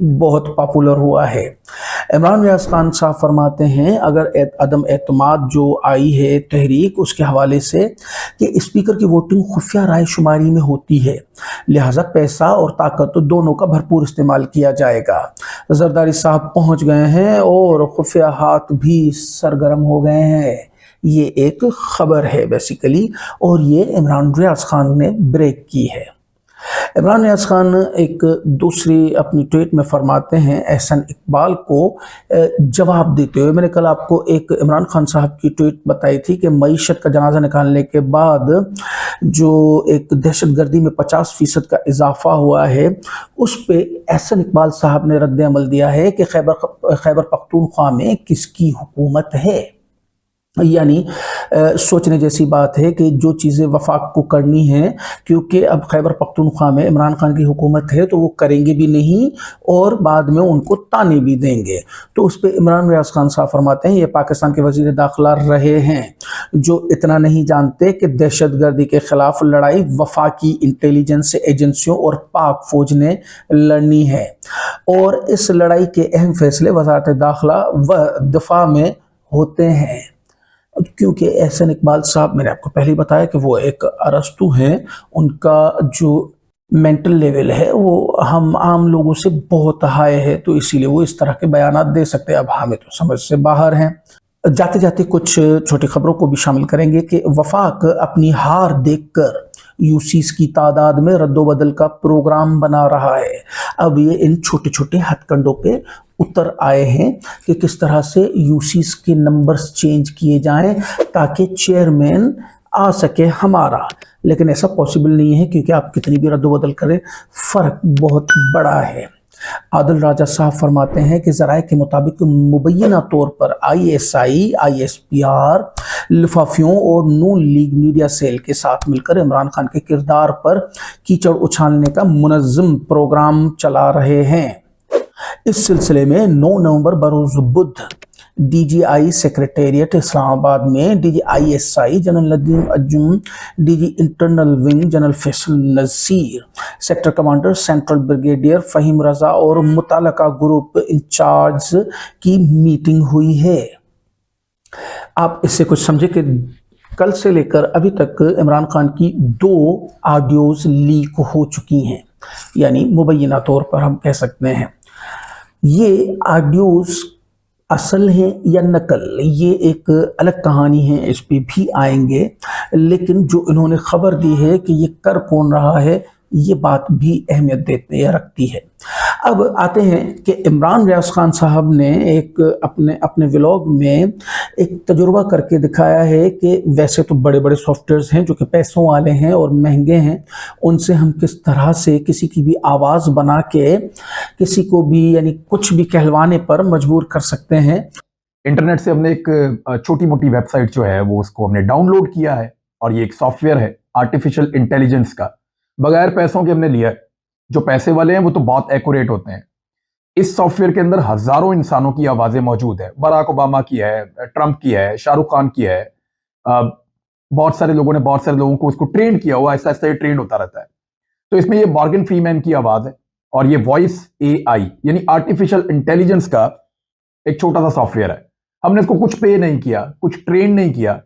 بہت پاپولر ہوا ہے۔ عمران ریاض خان صاحب فرماتے ہیں اگر عدم اعتماد جو آئی ہے تحریک اس کے حوالے سے کہ اسپیکر کی ووٹنگ خفیہ رائے شماری میں ہوتی ہے، لہٰذا پیسہ اور طاقت دونوں کا بھرپور استعمال کیا جائے گا۔ زرداری صاحب پہنچ گئے ہیں اور خفیہ ہاتھ بھی سرگرم ہو گئے ہیں۔ یہ ایک خبر ہے بیسیکلی، اور یہ عمران ریاض خان نے بریک کی ہے۔ عمران ریاض خان ایک دوسری اپنی ٹویٹ میں فرماتے ہیں احسن اقبال کو جواب دیتے ہوئے، میں نے کل آپ کو ایک عمران خان صاحب کی ٹویٹ بتائی تھی کہ معیشت کا جنازہ نکالنے کے بعد جو ایک دہشت گردی میں 50% کا اضافہ ہوا ہے، اس پہ احسن اقبال صاحب نے رد عمل دیا ہے کہ خیبر پختونخوا میں کس کی حکومت ہے۔ یعنی سوچنے جیسی بات ہے کہ جو چیزیں وفاق کو کرنی ہیں، کیونکہ اب خیبر پختونخوا میں عمران خان کی حکومت ہے تو وہ کریں گے بھی نہیں اور بعد میں ان کو تانے بھی دیں گے۔ تو اس پہ عمران ریاض خان صاحب فرماتے ہیں یہ پاکستان کے وزیر داخلہ رہے ہیں جو اتنا نہیں جانتے کہ دہشت گردی کے خلاف لڑائی وفاقی انٹیلیجنس ایجنسیوں اور پاک فوج نے لڑنی ہے، اور اس لڑائی کے اہم فیصلے وزارت داخلہ و دفاع میں ہوتے ہیں۔ کیونکہ احسن اقبال صاحب، میں نے آپ کو پہلے بتایا کہ وہ ایک ارسطو ہیں، ان کا جو مینٹل لیول ہے وہ ہم عام لوگوں سے بہت ہائی ہے، تو اسی لیے وہ اس طرح کے بیانات دے سکتے ہیں۔ اب ہمیں تو سمجھ سے باہر ہیں۔ جاتے جاتے کچھ چھوٹی خبروں کو بھی شامل کریں گے کہ وفاق اپنی ہار دیکھ کر یوسیز کی تعداد میں رد و بدل کا پروگرام بنا رہا ہے۔ اب یہ ان چھوٹے چھوٹے ہتھ کنڈوں پہ اتر آئے ہیں کہ کس طرح سے یوسیز کے نمبرز چینج کیے جائیں تاکہ چیئرمین آ سکے ہمارا، لیکن ایسا پاسبل نہیں ہے کیونکہ آپ کتنی بھی رد و بدل کریں فرق بہت بڑا ہے۔ عادل راجہ صاحب فرماتے ہیں کہ ذرائع کے مطابق مبینہ طور پر ISI، ISPR، لفافیوں اور نون لیگ میڈیا سیل کے ساتھ مل کر عمران خان کے کردار پر کیچڑ اچھالنے کا منظم پروگرام چلا رہے ہیں۔ اس سلسلے میں 9 نومبر بروز بدھ DGI سیکریٹریٹ اسلام آباد میں DGI general Nadeem Anjum, DG internal wing general Faisal Nazir, sector commander central brigadier Faheem Raza اور متعلقہ گروپ انچارج کی میٹنگ ہوئی ہے۔ آپ اس سے کچھ سمجھے کہ کل سے لے کر ابھی تک عمران خان کی 2 آڈیوز لیک ہو چکی ہیں، یعنی مبینہ طور پر ہم کہہ سکتے ہیں یہ آڈیوز اصل ہیں یا نقل، یہ ایک الگ کہانی ہے، اس پہ بھی آئیں گے، لیکن جو انہوں نے خبر دی ہے کہ یہ کر کون رہا ہے یہ بات بھی اہمیت دیتے رکھتی ہے۔ اب آتے ہیں کہ عمران ریاض خان صاحب نے ایک اپنے ولاگ میں ایک تجربہ کر کے دکھایا ہے کہ ویسے تو بڑے بڑے سافٹ ویئرز ہیں جو کہ پیسوں والے ہیں اور مہنگے ہیں، ان سے ہم کس طرح سے کسی کی بھی آواز بنا کے کسی کو بھی یعنی کچھ بھی کہلوانے پر مجبور کر سکتے ہیں۔ انٹرنیٹ سے ہم نے ایک چھوٹی موٹی ویب سائٹ جو ہے وہ اس کو ہم نے ڈاؤن لوڈ کیا ہے، اور یہ ایک سافٹ ویئر ہے آرٹیفیشل انٹیلیجنس کا، بغیر پیسوں کے ہم نے لیا ہے۔ جو پیسے والے ہیں وہ تو بہت ایکوریٹ ہوتے ہیں۔ اس سافٹ ویئر کے اندر ہزاروں انسانوں کی آوازیں موجود ہیں، براک اوباما کی ہے، ٹرمپ کی ہے، شاہ رخ خان کی ہے، بہت سارے لوگوں نے بہت سارے لوگوں کو اس کو ٹرینڈ کیا ہوا، ایسا ایسا یہ ٹرینڈ ہوتا رہتا ہے۔ تو اس میں یہ مارگن فری مین کی آواز ہے، اور یہ وائس AI یعنی آرٹیفیشل انٹیلیجنس کا ایک چھوٹا سا سافٹ ویئر ہے۔ ہم نے اس کو کچھ پے نہیں کیا، کچھ ٹرین نہیں کیا،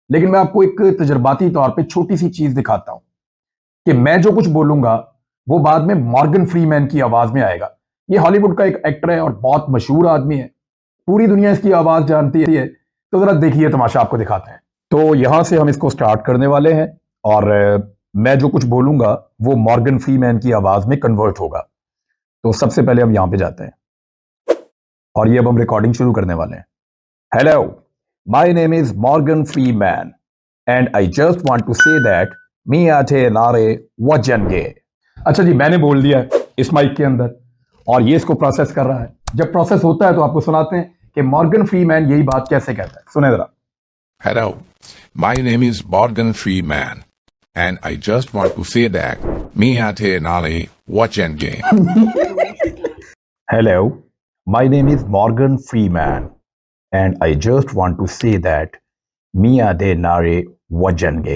لیکن میں آپ کو ایک تجرباتی طور پہ چھوٹی سی چیز دکھاتا ہوں کہ میں جو کچھ بولوں گا وہ بعد میں مارگن فری مین کی آواز میں آئے گا۔ یہ ہالی ووڈ کا ایک ایکٹر ہے اور بہت مشہور آدمی ہے، پوری دنیا اس کی آواز جانتی ہے۔ تو ذرا دیکھیے تماشا آپ کو دکھاتے ہیں۔ تو یہاں سے ہم اس کو سٹارٹ کرنے والے ہیں، اور میں جو کچھ بولوں گا وہ مارگن فری مین کی آواز میں کنورٹ ہوگا۔ تو سب سے پہلے ہم یہاں پہ جاتے ہیں، اور یہ اب ہم ریکارڈنگ شروع کرنے والے ہیں۔ Hello, my name is Morgan Freeman and I just want to say that می آٹے نارے وجن گے۔ اچھا جی، میں نے بول دیا ہے اس مائک کے اندر، اور یہ اس کو پروسیس کر رہا ہے۔ جب پروسیس ہوتا ہے تو آپ کو سناتے ہیں کہ مارگن فری مین یہی بات کیسے کہتا ہے۔ سنیں ذرا۔ Hello, my name is Morgan Freeman, and I just want to say that me hate nale watching game. Hello, my name is Morgan Freeman, and I just want to say that me ade nare wajange.